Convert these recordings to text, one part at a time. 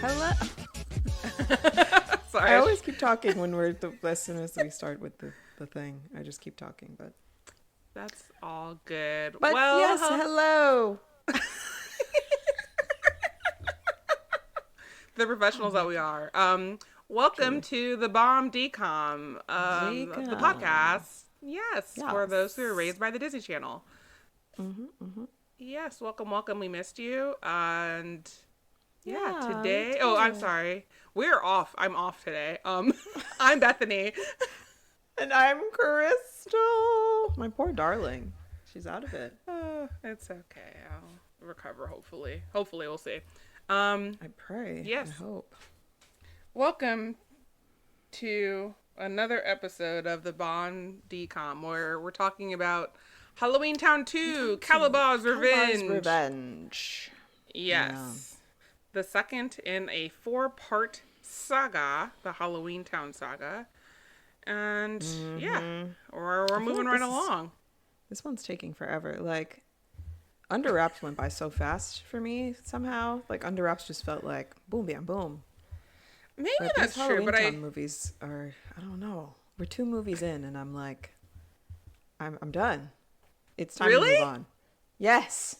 Hello. Sorry. I always keep talking when as soon as we start with the thing. I just keep talking, but That's all good. But well, yes, hello. The professionals that we are. Welcome to the Bomb Decom, the podcast. Yes, for those who are raised by the Disney Channel. Yes, welcome. We missed you. And today. Oh, I'm sorry. We're off. I'm off today. I'm Bethany. And I'm Crystal. My poor darling. She's out of it. It's okay. I'll recover, hopefully. Hopefully, we'll see. I pray. Yes. I hope. Welcome to another episode of the Bond Decom, where we're talking about Halloweentown 2, Calabar's Revenge. Yes. Yeah. The second in a 4-part saga, the Halloweentown saga. And we're moving right along. This one's taking forever. Like, Under Wraps went by so fast for me somehow. Like, Under Wraps just felt like boom, bam, boom. Maybe but that's true, but movies are, I don't know. We're 2 movies in, and I'm like, I'm done. It's time to move on. Yes.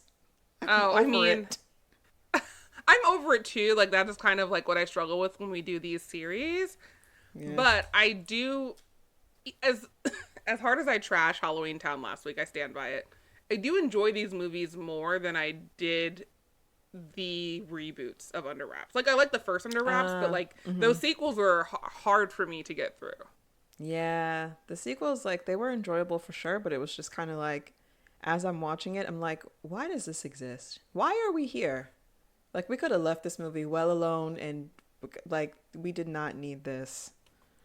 I'm over it too. Like, that is kind of like what I struggle with when we do these series. Yeah. But I do, as hard as I trash Halloweentown last week, I stand by it. I do enjoy these movies more than I did the reboots of Under Wraps. Like, I like the first Under Wraps, but like those sequels were hard for me to get through. Yeah, the sequels, like, they were enjoyable for sure, but it was just kind of like, as I'm watching it, I'm like, why does this exist? Why are we here? Like, we could have left this movie well alone, and like, we did not need this.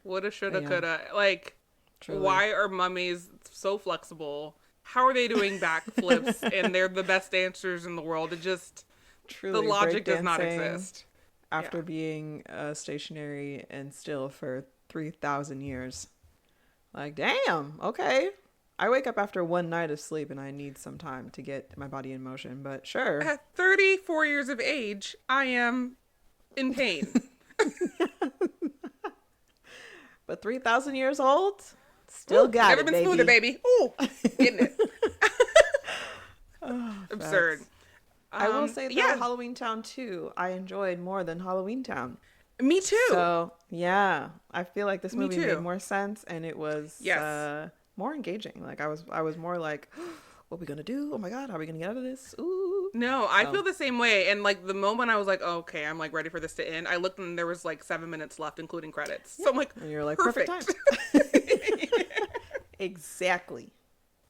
Woulda, shoulda, coulda. Like, truly. Why are mummies so flexible? How are they doing backflips? And they're the best dancers in the world. It just, truly, the logic does not exist. After being stationary and still for 3,000 years. Like, damn, okay. I wake up after one night of sleep and I need some time to get my body in motion, but sure. At 34 years of age, I am in pain. But 3,000 years old? Still got never it, been baby. Smoother, baby. Ooh, getting it. Absurd. I will say, though, Halloweentown 2, I enjoyed more than Halloweentown. Me too. So, yeah, I feel like this movie made more sense, and it was more engaging. Like, I was more like, what are we going to do? Oh, my God, how are we going to get out of this? Ooh. No, I feel the same way. And, like, the moment I was like, oh, okay, I'm, like, ready for this to end, I looked and there was, like, 7 minutes left, including credits. So I'm like, and you're like, perfect time. Exactly.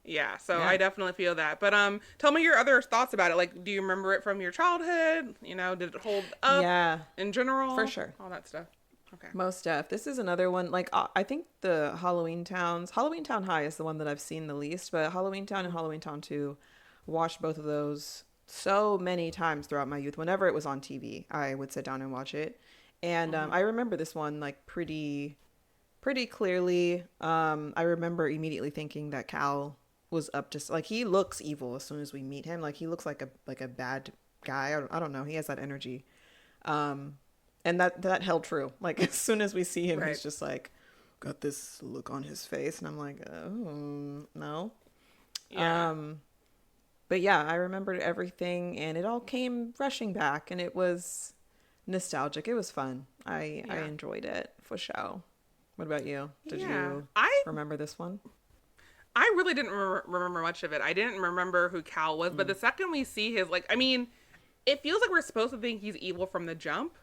Yeah, so I definitely feel that. But tell me your other thoughts about it. Like, do you remember it from your childhood? You know, did it hold up? Yeah. In general? For sure. All that stuff. Okay. Most def. This is another one. Like, I think the Halloweentown High is the one that I've seen the least, but Halloweentown and Halloweentown 2, watched both of those so many times throughout my youth. Whenever it was on TV, I would sit down and watch it. And I remember this one, like, pretty clearly. I remember immediately thinking that Cal was up to, like, he looks evil as soon as we meet him. Like, he looks like a bad guy. I don't know. He has that energy. And that held true. Like, as soon as we see him, he's just like, got this look on his face. And I'm like, oh, no. Yeah. But yeah, I remembered everything and it all came rushing back and it was nostalgic. It was fun. I enjoyed it for sure. What about you? Did you remember this one? I really didn't remember much of it. I didn't remember who Cal was, but the second we see his, like, I mean, it feels like we're supposed to think he's evil from the jump.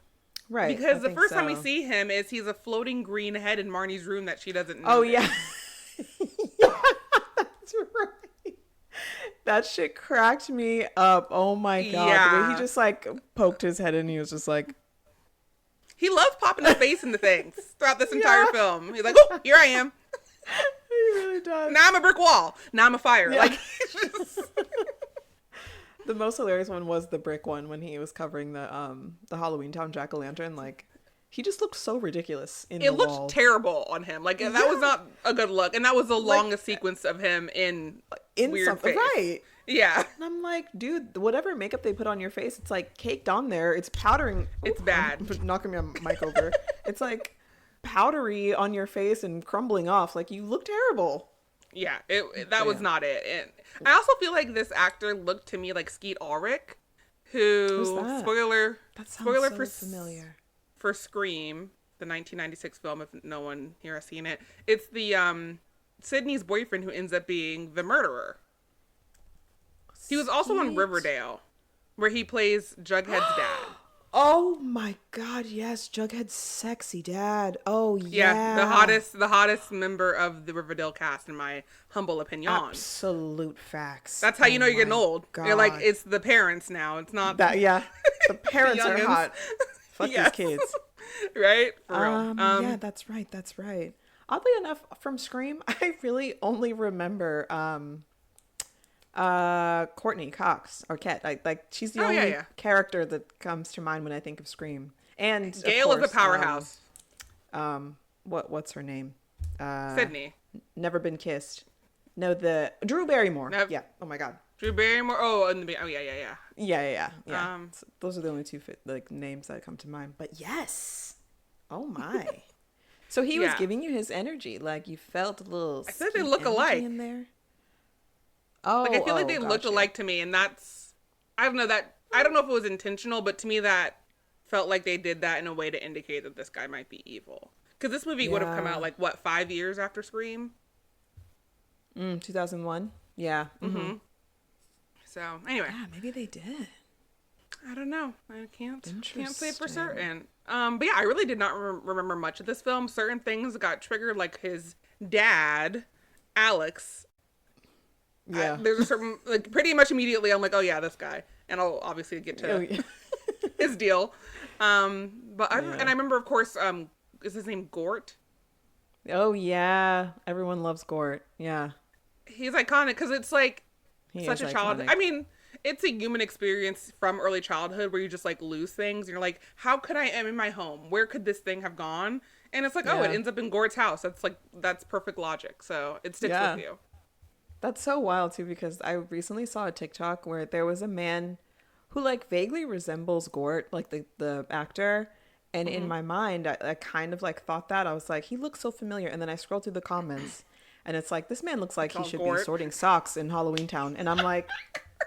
Right. Because the first time we see him is he's a floating green head in Marnie's room that she doesn't know. Oh, yeah. Yeah, that's right. That shit cracked me up. Oh, my God. Yeah. The way he just, like, poked his head in, he was just like... He loves popping his face into things throughout this entire film. He's like, oh, here I am. He really does. Now I'm a brick wall. Now I'm a fire. Yeah. Like, the most hilarious one was the brick one when he was covering the Halloweentown jack-o'-lantern. Like, He just looked so ridiculous in It the looked wall. terrible on him. Like, that was not a good look. And that was the Like, longest sequence of him in weird something, face. right? Yeah. And I'm like, dude, whatever makeup they put on your face, it's like caked on there. It's powdering. It's Ooh, bad. I'm knocking my mic over. It's like powdery on your face and crumbling off. Like, you look terrible. Yeah, that was not it. And I also feel like this actor looked to me like Skeet Ulrich, Who's who, that? spoiler So for familiar. for Scream, the 1996 film, if no one here has seen it. It's the Sydney's boyfriend who ends up being the murderer. He was also on Riverdale, where he plays Jughead's dad. Oh my god, yes, Jughead's sexy dad. Oh yeah. The hottest member of the Riverdale cast, in my humble opinion. Absolute facts. That's how you know you're getting old. God. You're like, it's the parents now. It's not that. Yeah, the parents the are youngins. hot. Fuck these kids. Right? For real. Yeah, that's right. That's right. Oddly enough, from Scream, I really only remember Courtney Cox or Ket. Like she's the only character that comes to mind when I think of Scream. And Gail of course, is a powerhouse. What's her name? Sydney. Never Been Kissed. No, the Drew Barrymore. Yeah. Oh my god. Drew Barrymore. Yeah. So those are the only two names that come to mind. But yes. Oh my. So he was giving you his energy. Like you felt a little. I said they look alike in there. Oh, like I feel like they gotcha. looked alike to me, and that's I don't know if it was intentional, but to me that felt like they did that in a way to indicate that this guy might be evil. Because this movie would have come out 5 years after Scream? 2001. Yeah. Mm-hmm. So anyway, yeah, maybe they did. I don't know. I can't say for certain. But yeah, I really did not remember much of this film. Certain things got triggered, like his dad, Alex. Yeah. There's a certain, like, pretty much immediately I'm like, oh yeah, this guy. And I'll obviously get to his deal. But and I remember, of course, is his name Gort? Oh yeah. Everyone loves Gort. Yeah. He's iconic because it's like such a child. Iconic. I mean, it's a human experience from early childhood where you just like lose things. And you're like, how could I am in my home? Where could this thing have gone? And it's like, oh, it ends up in Gort's house. That's perfect logic. So it sticks with you. That's so wild too, because I recently saw a TikTok where there was a man who like vaguely resembles Gort, like the actor. And in my mind, I kind of like thought that. I was like, he looks so familiar. And then I scrolled through the comments and it's like, this man looks like he should be sorting socks in Halloweentown. And I'm like,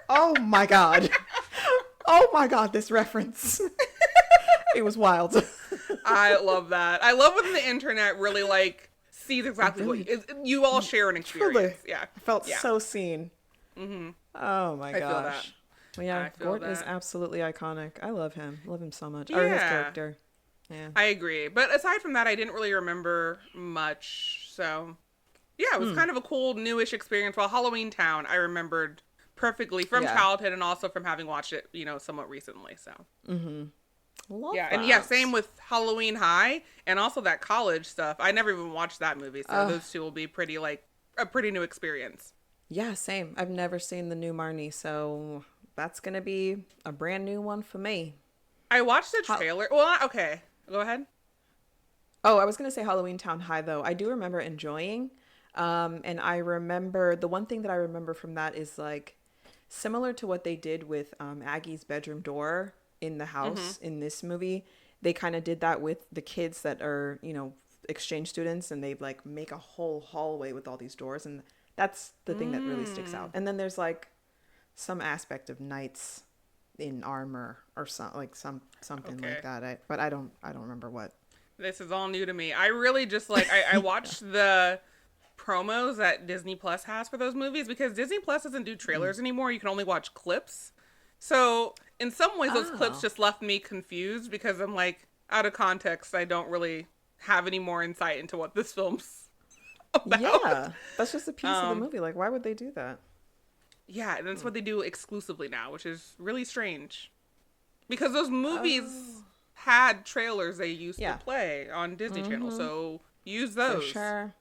oh my God. Oh my God, this reference. It was wild. I love that. I love when the internet really like sees exactly what you all share an experience. Truly. Yeah. I felt so seen. Mm-hmm. Oh my gosh. I feel that. Well, yeah, Gort is absolutely iconic. I love him. Love him so much. Yeah. Or his character. Yeah. I agree. But aside from that, I didn't really remember much. So, yeah, it was kind of a cool, newish experience. While Halloweentown, I remembered perfectly from childhood and also from having watched it, somewhat recently. So, Love yeah. that. And same with Halloween High and also that college stuff. I never even watched that movie. So those two will be pretty, like, a pretty new experience. Yeah, same. I've never seen the new Marnie, so that's going to be a brand new one for me. I watched the trailer. Well, okay. Go ahead. Oh, I was going to say Halloweentown High, though. I do remember enjoying. And I remember, the one thing that I remember from that is like similar to what they did with Aggie's bedroom door in the house in this movie. They kind of did that with the kids that are, exchange students, and they like make a whole hallway with all these doors. And that's the thing that really sticks out. And then there's like some aspect of knights in armor or something like that. But I don't remember what. This is all new to me. I really just like I watched the promos that Disney Plus has for those movies because Disney Plus doesn't do trailers anymore. You can only watch clips. So in some ways, those clips just left me confused because I'm like, out of context, I don't really have any more insight into what this film's about. Yeah, that's just a piece of the movie. Like, why would they do that? Yeah, and that's what they do exclusively now, which is really strange. Because those movies had trailers they used to play on Disney Channel, so use those. For sure.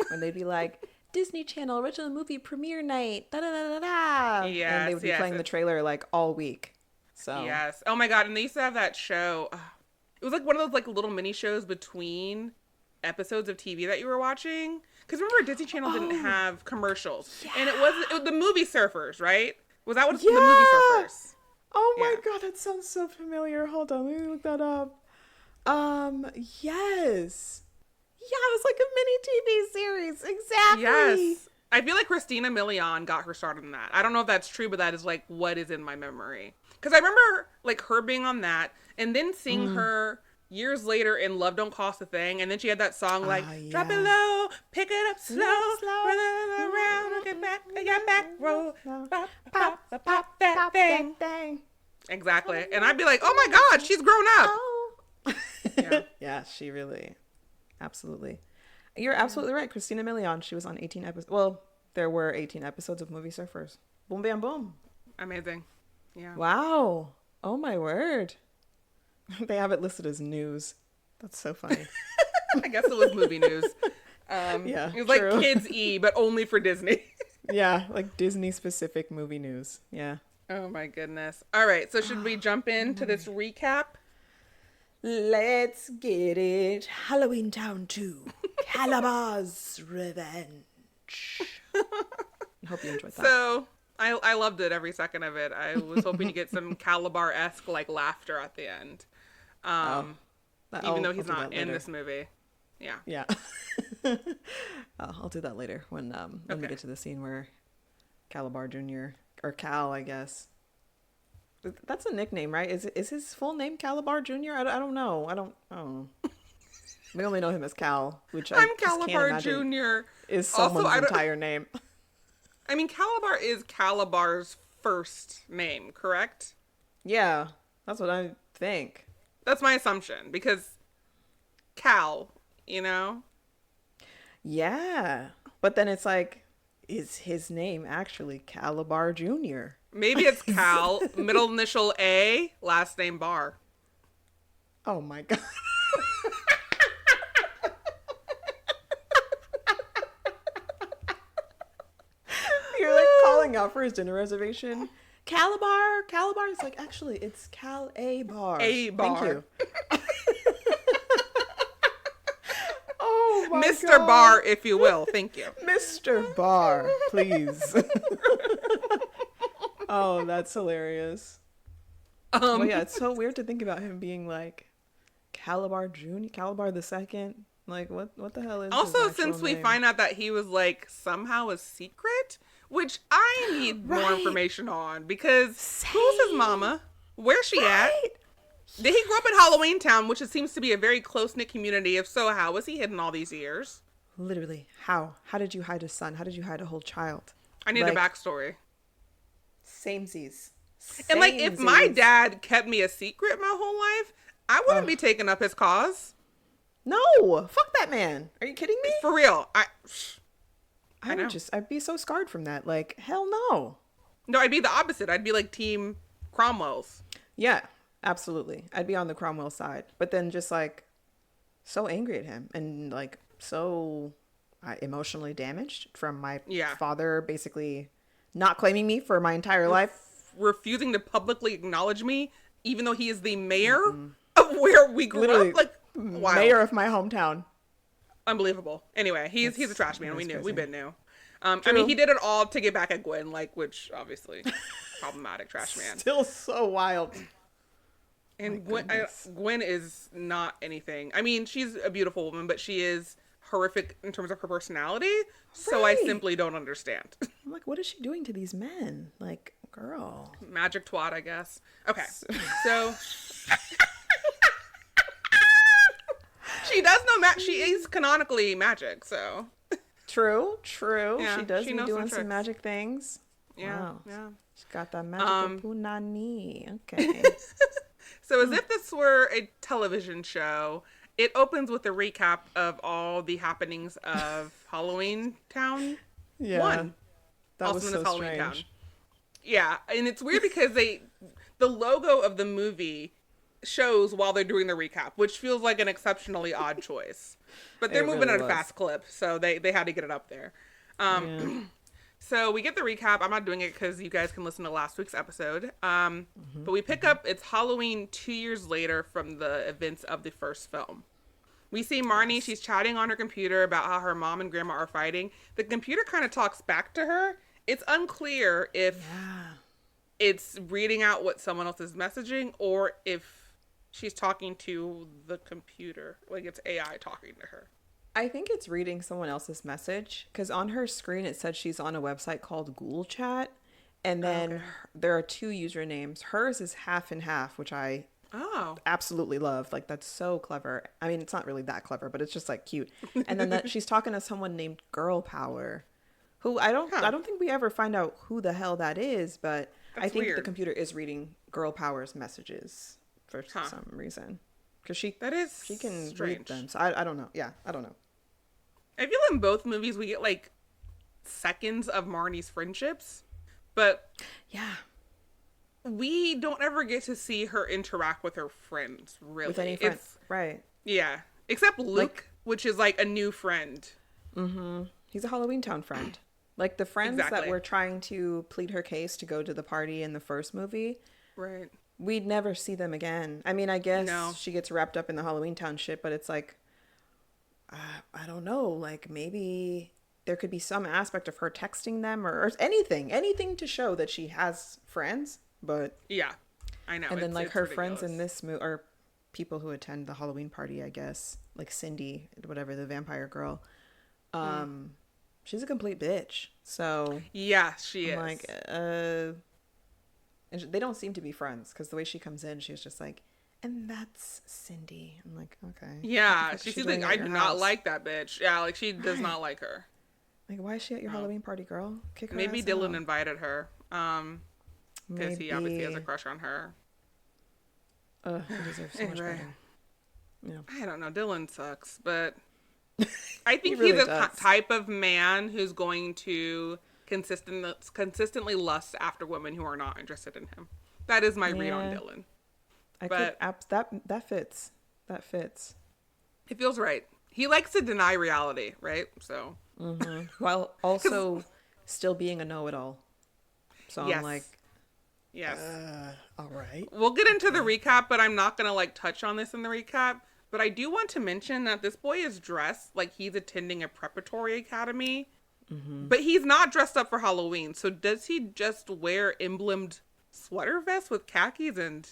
When they'd be like, Disney Channel original movie premiere night, da da da da da. Yes, and they would be playing the trailer like all week. So yes. Oh my God, and they used to have that show. was like one of those like little mini shows between episodes of TV that you were watching. Because remember, Disney Channel didn't have commercials, and it was the movie Surfers, right? Was that what the movie Surfers? Oh my god, that sounds so familiar. Hold on, let me look that up. Yes. Yeah, it was like a mini TV series. Exactly. Yes. I feel like Christina Milian got her started in that. I don't know if that's true, but that is like what is in my memory. Because I remember like her being on that, and then seeing her years later in Love Don't Cost a Thing, and then she had that song like drop it low, pick it up slow, run it around, get back, roll, pop that thing. Exactly. And I'd be like, oh my god, she's grown up. Yeah, she really, absolutely. You're absolutely right. Christina Milian, she was on 18 episodes. Well, there were 18 episodes of Movie Surfers. Boom, bam, boom. Amazing. Yeah. Wow. Oh my word. They have it listed as news. That's so funny. I guess it was movie news. Yeah, it was true. like Kids E, but only for Disney. Yeah, like Disney specific movie news. Yeah. Oh my goodness. All right, so should we jump into this recap? Let's get it. Halloweentown 2. Calabar's Revenge. I hope you enjoyed that. So, I loved it, every second of it. I was hoping to get some Calabar-esque like laughter at the end. Even though he's not in this movie. Yeah. Yeah. I'll do that later when we get to the scene where Calabar Jr. or Cal, I guess. That's a nickname, right? Is his full name Calabar Jr.? I don't know. I don't know. We only know him as Cal, which I'm Calabar Jr. is someone's also, entire name. I mean, Calabar is Calabar's first name, correct? Yeah, that's what I think. That's my assumption, because Cal, you know? Yeah, but then it's like, is his name actually Calabar Jr.? Maybe it's Cal, middle initial A, last name Bar. Oh my god. You're like calling out for his dinner reservation. Calabar is like, actually, it's Cal A Bar. A Bar. Thank you. Oh my Mr. God. Bar, if you will. Thank you. Mr. Bar, please. Oh, that's hilarious. Well, yeah, it's so weird to think about him being like Calabar Jr., Calabar the Second. Like, what the hell is Also, his since actual we name? find out that he was like somehow a secret, which I need more information on, because who's his mama? Where's she at? Did he grow up in Halloweentown, which it seems to be a very close-knit community? If so, how was he hidden all these years? Literally, how? How did you hide a son? How did you hide a whole child? I need a backstory. Samesies. And like, if my dad kept me a secret my whole life, I wouldn't be taking up his cause. No, fuck that man. Are you kidding me? For real. I'd be so scarred from that. Like, hell no. No, I'd be the opposite. I'd be like Team Cromwell's. Yeah, absolutely. I'd be on the Cromwell side. But then just like so angry at him and like so emotionally damaged from my father basically not claiming me for my entire life. Refusing to publicly acknowledge me, even though he is the mayor of where we grew up. Like, wow. Mayor of my hometown. Unbelievable. Anyway, he's a trash man. We've been new. I mean, he did it all to get back at Gwen, like, which obviously problematic trash man. Still so wild. And Gwen is not anything. I mean, she's a beautiful woman, but she is horrific in terms of her personality. So I simply don't understand. I'm like, what is she doing to these men? Like, girl. Magic twat, I guess. Okay, so she does know she is canonically magic, so. True. Yeah, she does be doing some magic things. Yeah, wow. yeah. She's got that magical punani. Okay. So as if this were a television show, it opens with a recap of all the happenings of Halloweentown 1. That was so strange. Halloweentown. Yeah, and it's weird because the logo of the movie shows while they're doing the recap, which feels like an exceptionally odd choice. But they're moving at a fast clip, so they had to get it up there. So we get the recap. I'm not doing it because you guys can listen to last week's episode. But we pick up, it's Halloween 2 years later from the events of the first film. We see Marnie, she's chatting on her computer about how her mom and grandma are fighting. The computer kind of talks back to her. It's unclear if it's reading out what someone else is messaging or if she's talking to the computer. Like it's AI talking to her. I think it's reading someone else's message because on her screen it said she's on a website called Ghoul Chat, and then there are 2 usernames. Hers is half and half, which I absolutely love. Like that's so clever. I mean, it's not really that clever, but it's just like cute. And then that she's talking to someone named Girl Power, who I don't think we ever find out who the hell that is, but I think the computer is reading Girl Power's messages for some reason because she can read them. So I don't know. Yeah, I don't know. I feel in both movies we get like seconds of Marnie's friendships, but we don't ever get to see her interact with her friends, really. With any friends, right. Yeah. Except Luke, which is like a new friend. Mm-hmm. He's a Halloweentown friend. Like the friends that were trying to plead her case to go to the party in the first movie. Right. We'd never see them again. I mean, I guess she gets wrapped up in the Halloweentown shit, but it's like, I don't know. Like maybe there could be some aspect of her texting them or anything to show that she has friends. But yeah, I know. And then like her ridiculous friends in this movie are people who attend the Halloween party, I guess, like Cindy, whatever, the vampire girl. She's a complete bitch. So yeah, she is. Like, and they don't seem to be friends because the way she comes in, she's just like, and that's Cindy. I'm like, okay. Yeah, she seems like I do not like that bitch. Yeah, like she does not like her. Like, why is she at your Halloween party, girl? Kick her Maybe ass Dylan out. invited her. Because he obviously has a crush on her. He deserves so much better. Yeah. I don't know. Dylan sucks, but I think really he's does. a type of man who's going to consistently lust after women who are not interested in him. That is my read on Dylan. That fits. That fits. It feels right. He likes to deny reality, right? So while also still being a know-it-all. So I'm like, yes. All right. We'll get into the recap, but I'm not going to like touch on this in the recap. But I do want to mention that this boy is dressed like he's attending a preparatory academy, but he's not dressed up for Halloween. So does he just wear emblemed sweater vests with khakis and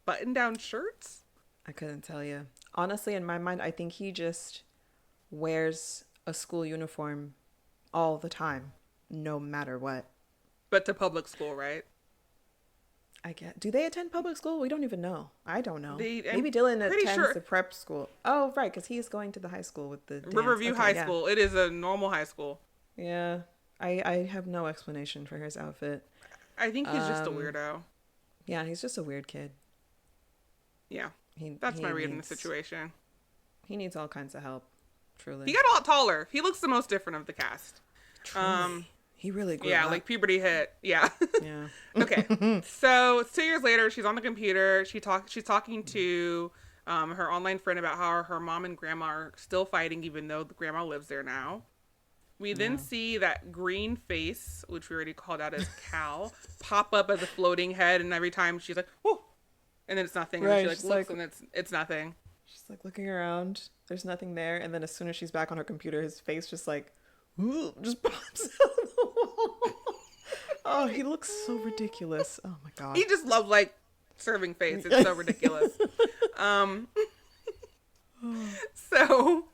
button-down shirts? I couldn't tell you. Honestly, in my mind, I think he just wears a school uniform all the time, no matter what. But to public school, right? I get. Do they attend public school? We don't even know. I don't know. Maybe I'm Dylan attends the prep school. Oh, right, because he's going to the high school with the dance. Riverview High School. It is a normal high school. Yeah, I have no explanation for his outfit. I think he's just a weirdo. Yeah, he's just a weird kid. Yeah, that's my read in the situation. He needs all kinds of help. Truly, he got a lot taller. He looks the most different of the cast. Truly. He really grew up. Like puberty hit. Yeah. Yeah. Okay. So it's 2 years later. She's on the computer. She's talking to her online friend about how her mom and grandma are still fighting, even though the grandma lives there now. We then see that green face, which we already called out as Cal, pop up as a floating head, and every time she's like, "Whoa," and then it's nothing. Right, and she looks, and it's nothing. She's like looking around. There's nothing there, and then as soon as she's back on her computer, his face just like just pops out of the wall. Oh, he looks so ridiculous. Oh my god. He just loves like serving face. It's so ridiculous. So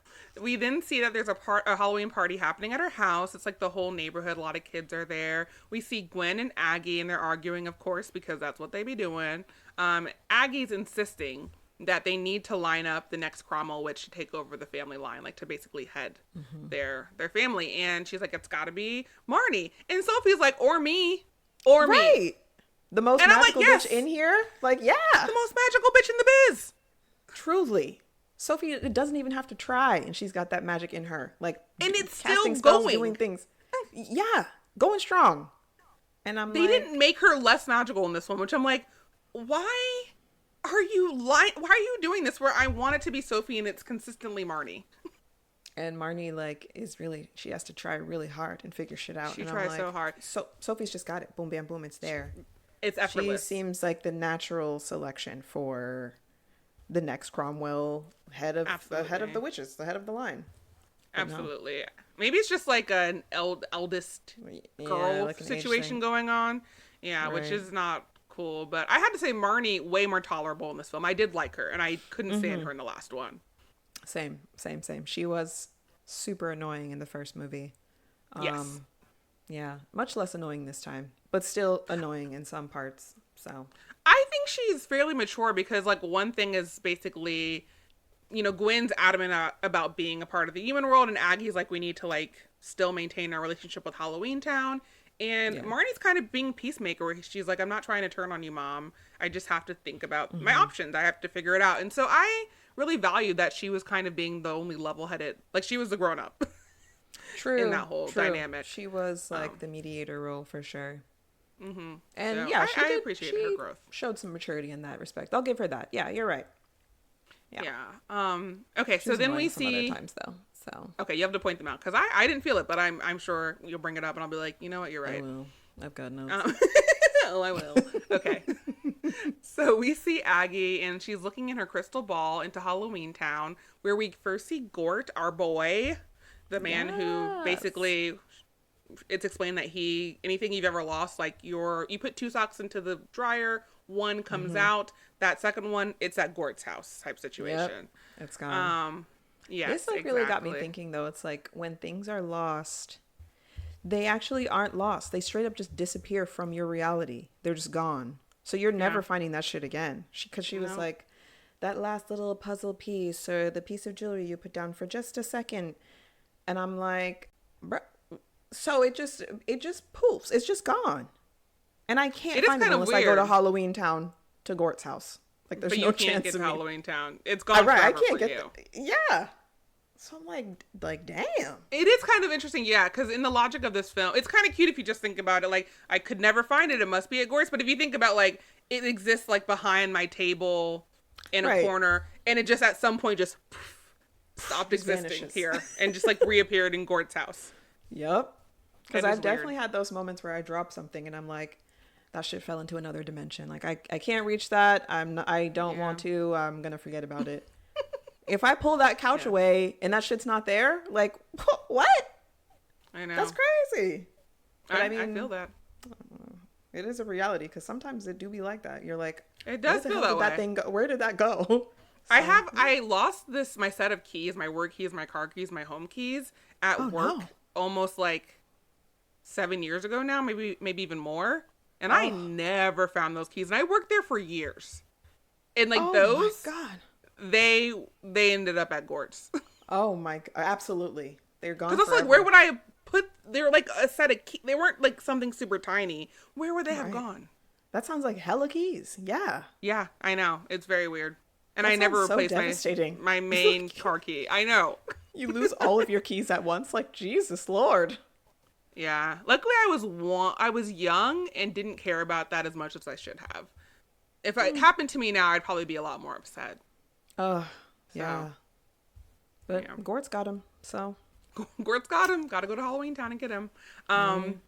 we then see that there's a Halloween party happening at her house. It's like the whole neighborhood. A lot of kids are there. We see Gwen and Aggie, and they're arguing, of course, because that's what they be doing. Aggie's insisting that they need to line up the next Cromwell witch to take over the family line, like to basically head their family. And she's like, it's got to be Marnie. And Sophie's like, or me, or me. The most and magical I'm like, bitch in here? Like, yeah. The most magical bitch in the biz. Truly. Sophie, it doesn't even have to try, and she's got that magic in her. Like, and it's casting still spells, going. doing things. Yeah, going strong. And they didn't make her less magical in this one, which I'm like, why are you doing this where I want it to be Sophie and it's consistently Marnie? And Marnie, like, she has to try really hard and figure shit out. She And tries I'm like, so hard. so Sophie's just got it. Boom, bam, boom. It's there. It's She effortless. seems like the natural selection for the next Cromwell, head of the witches, the head of the line. But Absolutely. No. Maybe it's just like an eldest girl like situation going on. Yeah, right. Which is not cool. But I had to say Marnie way more tolerable in this film. I did like her, and I couldn't stand her in the last one. Same. She was super annoying in the first movie. Yes. Yeah, much less annoying this time, but still annoying in some parts. So I think she's fairly mature because, like, one thing is basically, you know, Gwen's adamant about being a part of the human world, and Aggie's like, we need to, like, still maintain our relationship with Halloweentown. And Marnie's kind of being peacemaker, where she's like, I'm not trying to turn on you, Mom. I just have to think about my options. I have to figure it out. And so I really valued that she was kind of being the only level-headed, like, she was the grown-up. True. In that whole dynamic. She was like the mediator role for sure. Mm-hmm. And so yeah, I appreciate her growth. Showed some maturity in that respect. I'll give her that. Yeah, you're right. Yeah. Okay, so then we see other times though. So okay, you have to point them out because I didn't feel it, but I'm sure you'll bring it up and I'll be like, you know what, you're right. I will. I've got notes. Oh, I will. Okay. So we see Aggie and she's looking in her crystal ball into Halloweentown, where we first see Gort, our boy. The man who basically, it's explained that anything you've ever lost, like you put 2 socks into the dryer, one comes out, that second one, it's at Gort's house type situation. Yep. It's gone. Yes, this like really got me thinking though. It's like when things are lost, they actually aren't lost. They straight up just disappear from your reality. They're just gone. So you're never finding that shit again. Because she was like, that last little puzzle piece or the piece of jewelry you put down for just a second. And I'm like, bruh. So it just poofs. It's just gone. And I can't find it unless I go to Halloweentown to Gort's house. Like there's no chance of me. But you can't get to Halloweentown. It's gone forever I can't get you. Yeah. So I'm like, damn. It is kind of interesting, yeah, because in the logic of this film, it's kind of cute if you just think about it. Like, I could never find it. It must be at Gort's. But if you think about, like, it exists, like, behind my table in a corner, and it just at some point just stopped existing here and just like reappeared in Gort's house. Yep. Because I've definitely had those moments where I drop something and I'm like, that shit fell into another dimension. Like I can't reach that. I don't want to. I'm gonna forget about it. If I pull that couch away and that shit's not there, like what? I know. That's crazy. But I mean, I feel that. It is a reality because sometimes it do be like that. You're like, it does feel that way. That thing go? Where did that go? I lost my set of keys, my work keys, my car keys, my home keys at work almost like 7 years ago now, maybe even more. And I never found those keys. And I worked there for years. And like those, my God. They ended up at Gort's. Oh my God. Absolutely. They're gone. Because it's like, where would I put, they were like a set of keys. They weren't like something super tiny. Where would they have gone? That sounds like hella keys. Yeah. Yeah, I know. It's very weird. And I never replaced my main car key. I know. You lose all of your keys at once? Like, Jesus Lord. Yeah. Luckily, I was young and didn't care about that as much as I should have. If it happened to me now, I'd probably be a lot more upset. Yeah. But Gort's got him, so. Gort's got him. Got to go to Halloweentown and get him.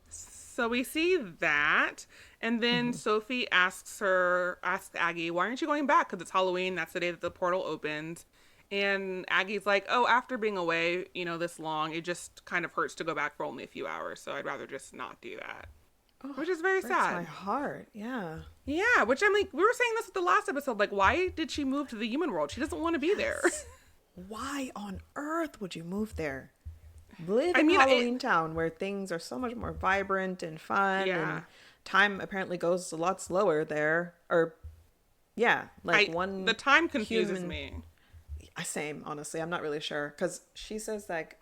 So we see that. And then Sophie asks Aggie, why aren't you going back? Because it's Halloween. That's the day that the portal opens. And Aggie's like, oh, after being away, this long, it just kind of hurts to go back for only a few hours. So I'd rather just not do that. Which is very sad. My heart. Yeah. Yeah. Which I'm like, we were saying this at the last episode. Like, why did she move to the human world? She doesn't want to be there. Why on earth would you move there? Live in Halloweentown where things are so much more vibrant and fun and time apparently goes a lot slower there. Or, the time confuses me. Same, honestly. I'm not really sure. Because she says like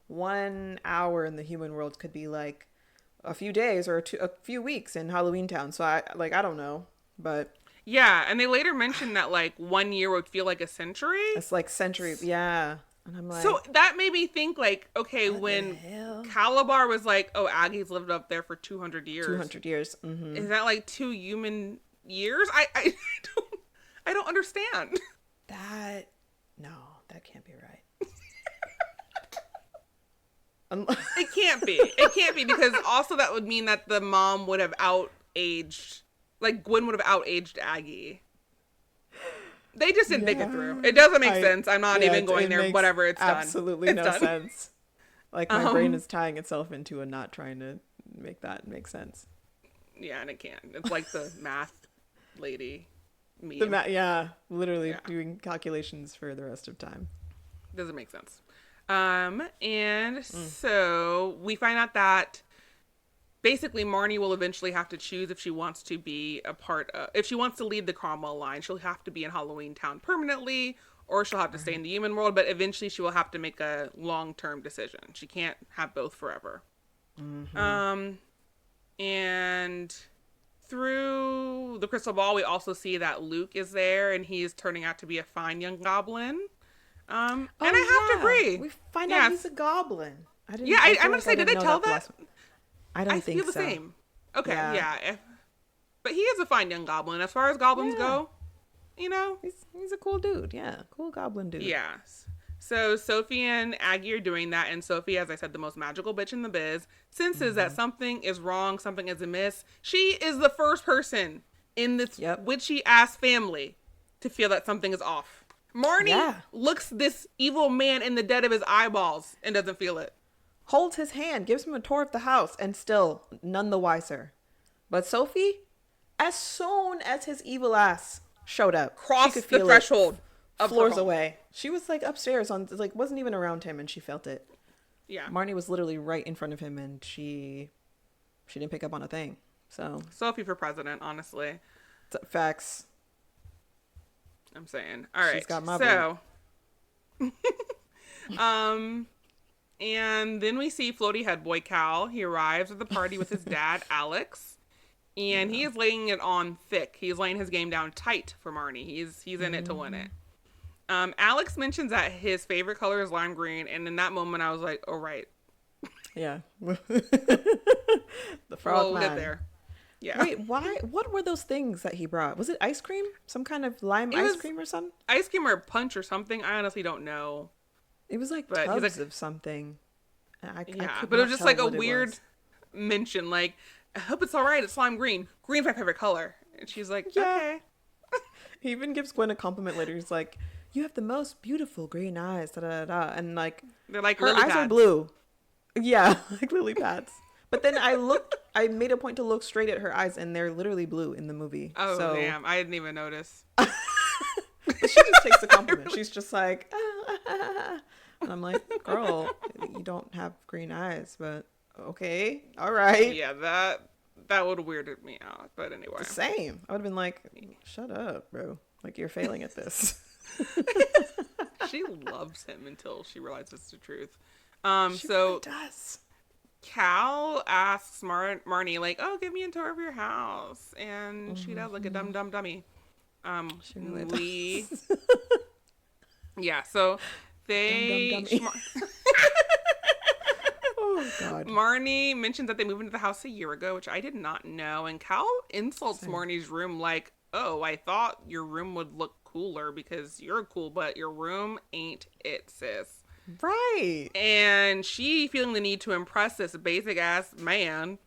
1 hour in the human world could be like a few days or a few weeks in Halloweentown. So I don't know. But yeah, and they later mentioned that like 1 year would feel like a century. It's like centuries, yeah. And I'm like, so that made me think like, okay, when Calabar was like, oh, Aggie's lived up there for 200 years. 200 years. Mm-hmm. Is that like 2 human years? I don't understand. No, that can't be right. It can't be. It can't be, because also that would mean that the mom would have out-aged, like Gwen would have out-aged Aggie. They just didn't think it through. It doesn't make sense. I'm not even going there. Whatever, it's done. Absolutely no sense. Like, my brain is tying itself into a not trying to make that make sense. Yeah, and it can't. It's like the math lady meme. Literally doing calculations for the rest of time. Doesn't make sense. So we find out that basically Marnie will eventually have to choose if she wants to be a part of, if she wants to lead the Cromwell line, she'll have to be in Halloweentown permanently, or she'll have to stay in the human world, but eventually she will have to make a long-term decision. She can't have both forever. And through the crystal ball, we also see that Luke is there, and he is turning out to be a fine young goblin. And I have to agree. We find out he's a goblin. I'm gonna say, did they tell that? I don't think so. I feel the same. Okay, yeah. But he is a fine young goblin. As far as goblins go, you know, he's a cool dude. Yeah, cool goblin dude. Yes. So Sophie and Aggie are doing that, and Sophie, as I said, the most magical bitch in the biz, senses that something is wrong, something is amiss. She is the first person in this witchy ass family to feel that something is off. Marnie looks this evil man in the dead of his eyeballs and doesn't feel it. Holds his hand, gives him a tour of the house, and still none the wiser. But Sophie, as soon as his evil ass showed up, crossed the threshold, floors away. She was like upstairs wasn't even around him, and she felt it. Yeah, Marnie was literally right in front of him, and she didn't pick up on a thing. So Sophie for president, honestly. Facts. I'm saying. All right. She's got my vote. And then we see floaty head boy Cal. He arrives at the party with his dad, Alex, and he is laying it on thick. He's laying his game down tight for Marnie. He's in it to win it. Alex mentions that his favorite color is lime green, and in that moment I was like, oh, right. Yeah. The frog man. We'll get there. Yeah. Wait, why? What were those things that he brought? Was it ice cream? Some kind of lime ice cream or something? Ice cream or punch or something. I honestly don't know. It was like tubs of something. But it was just like a weird mention. Like, I hope it's all right. It's lime green. Green's my favorite color. And she's like, okay. He even gives Gwen a compliment later. He's like, you have the most beautiful green eyes. Da, da, da. And like, they're like her eyes are blue. Yeah, like lily pads. But then I made a point to look straight at her eyes, and they're literally blue in the movie. Oh, so, damn. I didn't even notice. She just takes the compliment. She's just like, and I'm like, girl, you don't have green eyes, but okay, all right. Yeah, that would have weirded me out. But anyway. Same. I would have been like, shut up, bro. Like, you're failing at this. She loves him until she realizes the truth. She really does. Cal asks Marnie, like, oh, give me a tour of your house. And she does, like a dumb dummy. She really does. Yeah, so they... Oh, God. Marnie mentions that they moved into the house a year ago, which I did not know. And Cal insults Marnie's room like, oh, I thought your room would look cooler because you're cool, but your room ain't it, sis. Right. And she, feeling the need to impress this basic ass man,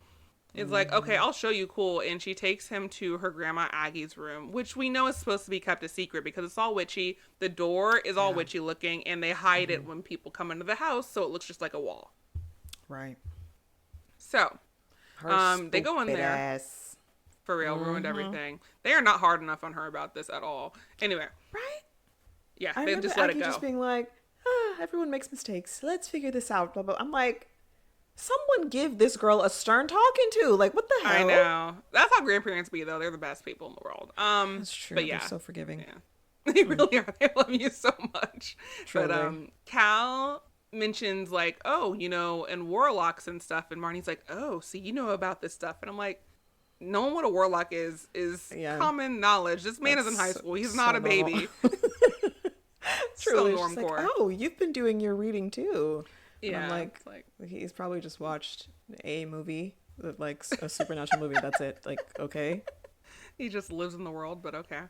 is like, okay, I'll show you cool. And she takes him to her grandma Aggie's room, which we know is supposed to be kept a secret because it's all witchy. The door is all witchy looking, and they hide it when people come into the house, so it looks just like a wall. Right. So, they go in there. Ass. For real, ruined everything. They are not hard enough on her about this at all. Anyway. Right? Yeah, they just let it go. Just being like, everyone makes mistakes. Let's figure this out. Blah, blah. I'm like, someone give this girl a stern talking to. Like, what the hell? I know. That's how grandparents be, though. They're the best people in the world. That's true. But yeah. They're so forgiving. Yeah. They really are. They love you so much. Truly. But Cal mentions, like, oh, you know, and warlocks and stuff. And Marnie's like, oh, so you know about this stuff. And I'm like, knowing what a warlock is common knowledge. This man is in high school. He's not a baby. Truly, so normcore. Like, oh, you've been doing your reading too. Yeah, and I'm like, he's probably just watched a movie, like a supernatural movie. That's it. Like, okay. He just lives in the world, but okay.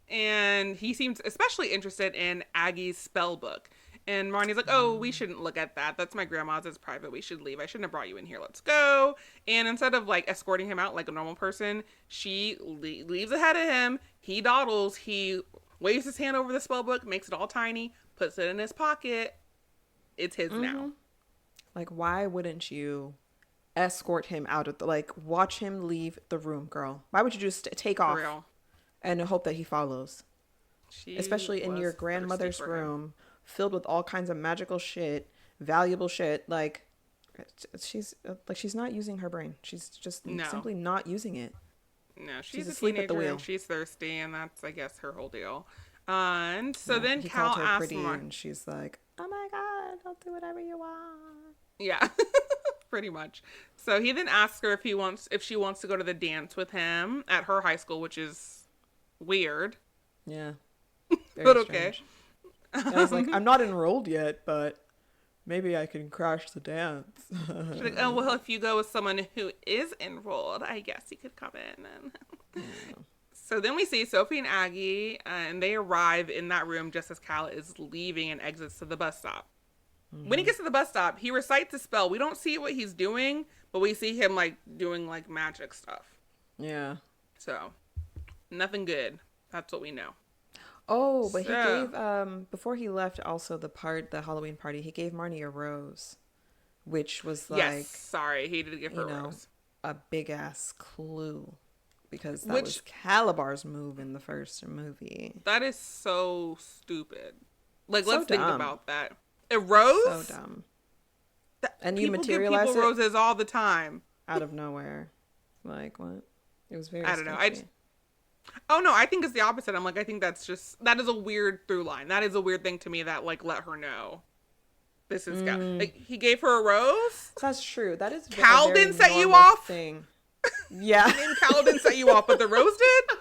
And he seems especially interested in Aggie's spell book. And Marnie's like, oh, we shouldn't look at that. That's my grandma's. It's private. We should leave. I shouldn't have brought you in here. Let's go. And instead of like escorting him out like a normal person, she leaves ahead of him. He dawdles. He waves his hand over the spell book, makes it all tiny, puts it in his pocket. It's his now. Like, why wouldn't you escort him out of the, like, watch him leave the room, girl? Why would you just take off and hope that he follows? Especially in your grandmother's room, filled with all kinds of magical shit, valuable shit. Like, she's not using her brain. She's just simply not using it. No, she's a teenager and she's thirsty, and that's, I guess, her whole deal. And so then he Cal called her asks pretty, and she's like, "Oh my god, I'll do whatever you want." Yeah, pretty much. So he then asks her if she wants to go to the dance with him at her high school, which is weird. Yeah, but okay. I was like, I'm not enrolled yet, but maybe I can crash the dance. She's like, oh, well, if you go with someone who is enrolled, I guess you could come in. And So then we see Sophie and Aggie, and they arrive in that room just as Cal is leaving and exits to the bus stop. When he gets to the bus stop, he recites a spell. We don't see what he's doing, but we see him like doing like magic stuff. Yeah. So, nothing good. That's what we know. Oh, but he gave, before he left, also the Halloween party, he gave Marnie a rose, which was like... Yes, sorry, he did give her a rose. A big-ass clue, because that was Calabar's move in the first movie. That is so stupid. Like, so let's dumb. think about that. A rose? So dumb. And you materialize give people roses all the time. Out of nowhere. Like, what? It was very I don't know. sketchy. Oh, no, I think it's the opposite. I'm like, I think that is a weird through line. That is a weird thing to me that, like, let her know. This is like, he gave her a rose? That's true. That is Cal didn't set you off? Thing. Yeah. And Cal didn't set you off, but the rose did?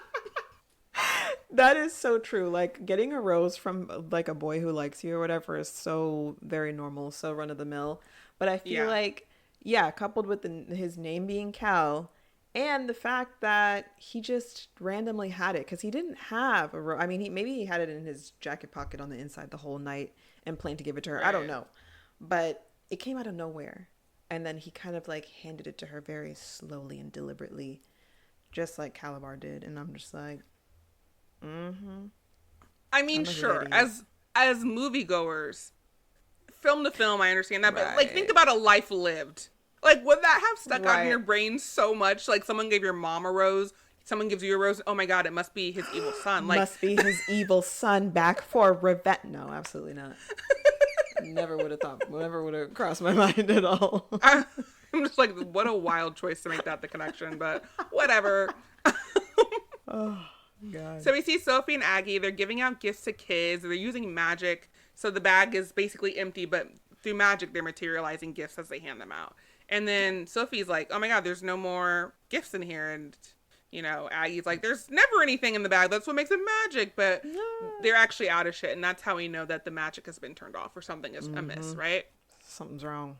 That is so true. Like, getting a rose from, like, a boy who likes you or whatever is so very normal, so run-of-the-mill. But I feel like, coupled with his name being Cal... And the fact that he just randomly had it, because he didn't have a rose. I mean, maybe he had it in his jacket pocket on the inside the whole night and planned to give it to her. Right. I don't know. But it came out of nowhere. And then he kind of like handed it to her very slowly and deliberately, just like Calabar did. And I'm just like, I mean, sure. As moviegoers, film to film, I understand that. But like, think about a life lived. Like, would that have stuck out in your brain so much? Like, someone gave your mom a rose, someone gives you a rose. Oh my God, it must be his evil son. Like, must be his evil son back for revenge. No, absolutely not. Never would have thought. Never would have crossed my mind at all. I'm just like, what a wild choice to make that the connection, but whatever. Oh God. So we see Sophie and Aggie. They're giving out gifts to kids. They're using magic, so the bag is basically empty, but through magic, they're materializing gifts as they hand them out. And then Sophie's like, oh my God, there's no more gifts in here. And, you know, Aggie's like, there's never anything in the bag. That's what makes it magic. But they're actually out of shit. And that's how we know that the magic has been turned off or something is amiss, right? Something's wrong.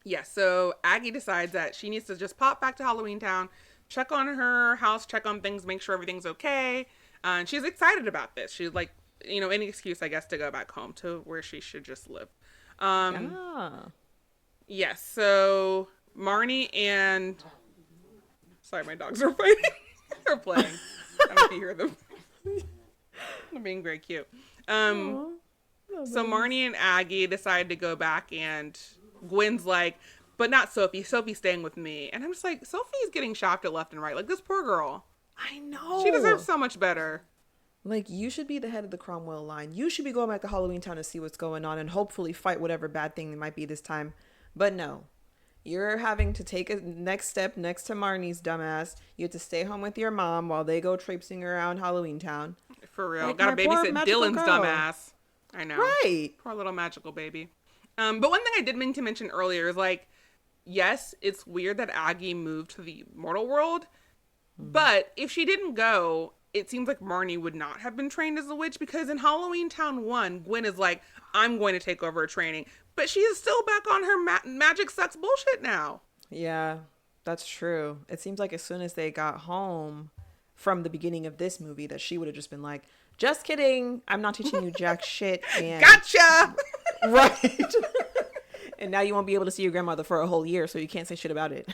Yeah, so Aggie decides that she needs to just pop back to Halloweentown, check on her house, check on things, make sure everything's okay. And she's excited about this. She's like, you know, any excuse, I guess, to go back home to where she should just live. Yes, so Marnie and... Sorry, my dogs are fighting. They're playing. I don't know if you hear them. They're being very cute. So Marnie and Aggie decide to go back, and Gwen's like, but not Sophie. Sophie's staying with me. And I'm just like, Sophie's getting shafted left and right. Like, this poor girl. I know. She deserves so much better. Like, you should be the head of the Cromwell line. You should be going back to Halloweentown to see what's going on and hopefully fight whatever bad thing there might be this time. But no, you're having to take a next step next to Marnie's dumbass. You have to stay home with your mom while they go traipsing around Halloweentown. For real. Like, gotta babysit Dylan's dumbass. I know. Right. Poor little magical baby. But one thing I did mean to mention earlier is, like, yes, it's weird that Aggie moved to the mortal world. But if she didn't go, it seems like Marnie would not have been trained as a witch, because in Halloweentown 1, Gwen is like, I'm going to take over training. But she is still back on her magic sucks bullshit now. Yeah, that's true. It seems like as soon as they got home from the beginning of this movie that she would have just been like, just kidding. I'm not teaching you jack shit. And Gotcha. right. And now you won't be able to see your grandmother for a whole year, so you can't say shit about it.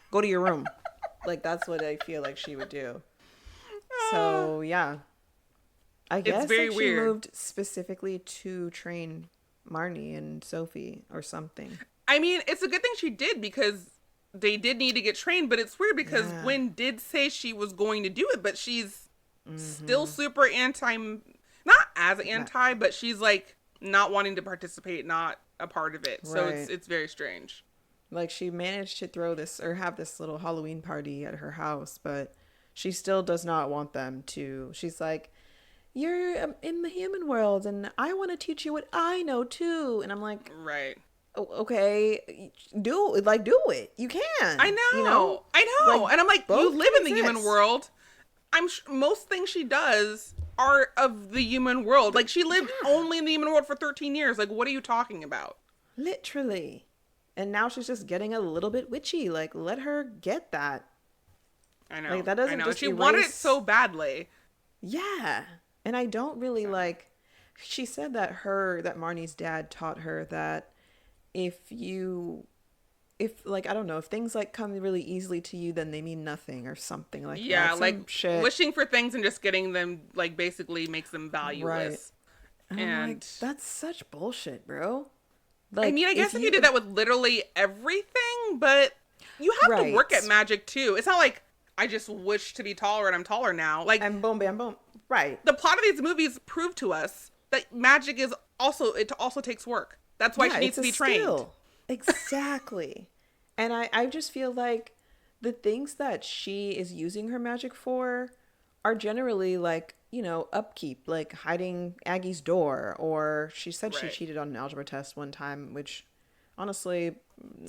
Go to your room. Like, that's what I feel like she would do. So, yeah. I guess very like, she weird. moved specifically to train Marnie and Sophie or something. I mean, it's a good thing she did because they did need to get trained, but it's weird because Gwen did say she was going to do it, but she's still super anti, not as anti, but she's like not wanting to participate, not a part of it. So it's very strange. Like, she managed to throw this or have this little Halloween party at her house, but she still does not want them to. She's like, you're in the human world and I want to teach you what I know too. And I'm like, right. Oh, okay, do it. You can. I know. You know? I know. Like, and I'm like, you live in the exist. human world. Most things she does are of the human world. Like, she lived only in the human world for 13 years. Like, what are you talking about? Literally. And now she's just getting a little bit witchy. Like, let her get that. I know. Like, that doesn't I know. just She erase... wanted it so badly. Yeah. And I don't really like... She said that Marnie's dad taught her that if like, I don't know, if things like come really easily to you, then they mean nothing or something like that. Yeah, like shit. wishing for things and just getting them, like, basically makes them valueless. Right. And I'm like, that's such bullshit, bro. Like, I mean, I guess if you did that with literally everything, but you have to work at magic too. It's not like I just wish to be taller and I'm taller now. Like, and boom, bam, boom. Right. The plot of these movies prove to us that magic is also takes work. That's why she needs to be trained. Skill. Exactly. And I just feel like the things that she is using her magic for are generally like, you know, upkeep, like hiding Aggie's door, or she said she cheated on an algebra test one time, which honestly,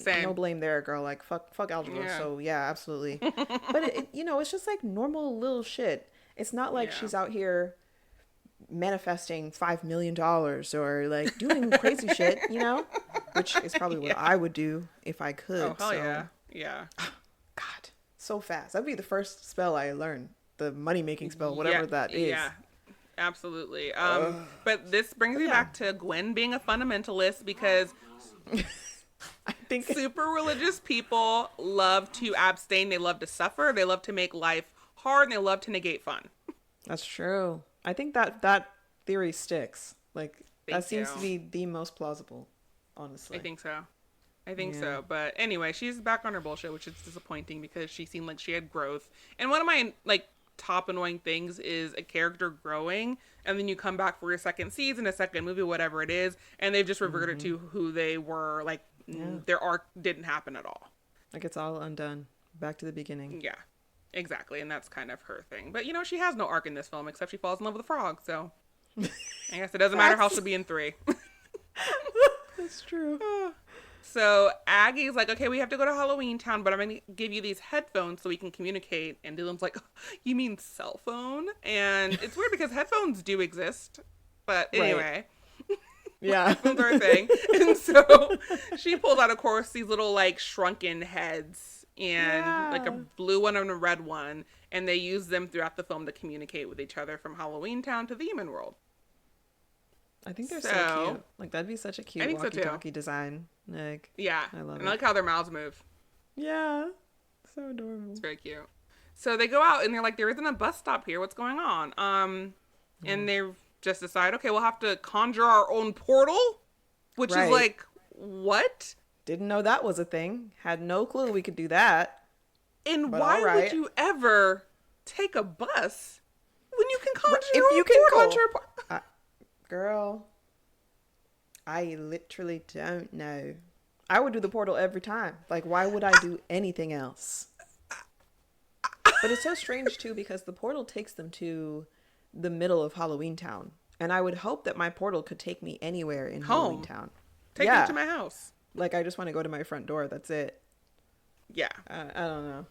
no blame there, girl. Like, fuck algebra. Yeah. So yeah, absolutely. But you know, it's just like normal little shit. It's not like she's out here manifesting $5 million or like doing crazy shit, you know, which is probably what I would do if I could. Oh, hell yeah. Yeah. God, so fast. That'd be the first spell I learned. The money making spell, whatever that is. Yeah, absolutely. But this brings me back to Gwen being a fundamentalist because I think super religious people love to abstain. They love to suffer. They love to make life hard, and they love to negate fun. That's true. I think that theory sticks. Like, that seems to be the most plausible, honestly. I think so. But anyway, she's back on her bullshit, which is disappointing because she seemed like she had growth. And one of my, like, top annoying things is a character growing, and then you come back for a second season, a second movie, whatever it is, and they've just reverted to who they were. Like, their arc didn't happen at all. Like, it's all undone. Back to the beginning. Yeah. Exactly, and that's kind of her thing. But, you know, she has no arc in this film, except she falls in love with a frog, so I guess it doesn't matter how she'll be in 3. That's true. So Aggie's like, okay, we have to go to Halloweentown, but I'm going to give you these headphones so we can communicate. And Dylan's like, you mean cell phone? And it's weird because headphones do exist, but anyway. Yeah. Headphones are a thing. And so she pulled out, of course, these little, like, shrunken heads. And like a blue one and a red one, and they use them throughout the film to communicate with each other from Halloweentown to the human world. I think they're so cute. Like, that'd be such a cute walkie-talkie design. Like, yeah, I love it. And I like how their mouths move. Yeah, so adorable. It's very cute. So they go out and they're like, there isn't a bus stop here. What's going on? And they just decide, okay, we'll have to conjure our own portal, which is like, what? Didn't know that was a thing. Had no clue we could do that. And why would you ever take a bus when you can conjure your own portal? Girl, I literally don't know. I would do the portal every time. Like, why would I do anything else? But it's so strange, too, because the portal takes them to the middle of Halloweentown. And I would hope that my portal could take me anywhere in Halloweentown. Take me to my house. Like, I just want to go to my front door. That's it. Yeah. I don't know.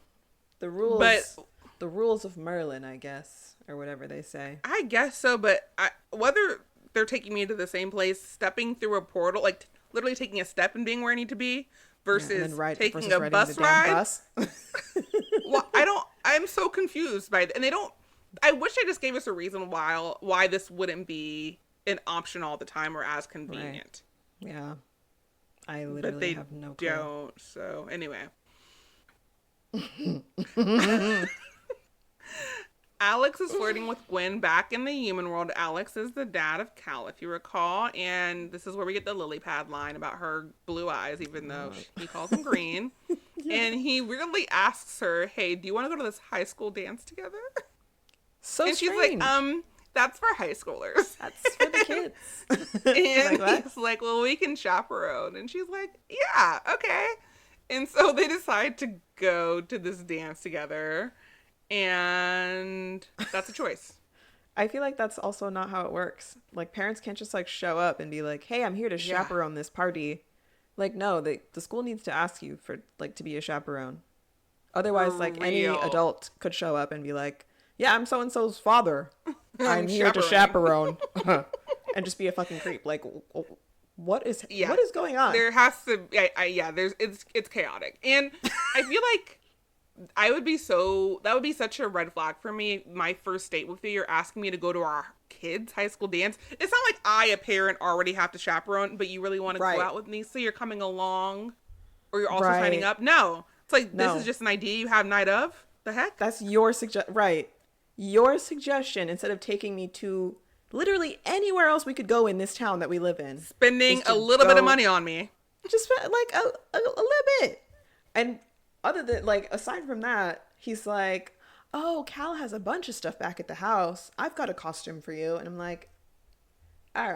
The rules of Merlin, I guess, or whatever they say. I guess so, but whether they're taking me to the same place, stepping through a portal, like literally taking a step and being where I need to be, versus taking a bus ride. Well, I'm so confused by it. And they don't I wish they just gave us a reason why this wouldn't be an option all the time or as Right. convenient. Yeah. I But literally they have no clue. don't. So anyway, Alex is flirting with Gwen back in the human world. Alex is the dad of Cal, if you recall, and this is where we get the lily pad line about her blue eyes, even though he calls them green. Yeah. And he weirdly asks her, "Hey, do you want to go to this high school dance together?" So And she's like, strange. That's for high schoolers. That's for the kids. And Like what? he's like, well, we can chaperone. And she's like, yeah, okay. And so they decide to go to this dance together. And that's a choice. I feel like that's also not how it works. Like parents can't just like show up and be like, "Hey, I'm here to Yeah. chaperone this party." Like no, the school needs to ask you for like to be a chaperone. Otherwise, For like any real. adult could show up and be like, "Yeah, I'm so and so's father. I'm I'm here to chaperoning." chaperone," and just be a fucking creep. Like, what is Yeah. what is going on? There has to, yeah, it's chaotic. And I feel like that would be such a red flag for me. My first date with you, you're asking me to go to our kids' high school dance. It's not like I, a parent, already have to chaperone, but you really want to Right. go out with me, so you're coming along, or you're also Right. signing up. No, it's like this No. is just an idea you have night of. The heck? That's your right. Your suggestion instead of taking me to literally anywhere else we could go in this town that we live in. Spending is to a little bit of go- money on me. Just like a little bit. And other than like aside from that, he's like, "Oh, Cal has a bunch of stuff back at the house. I've got a costume for you." And I'm like, "All right."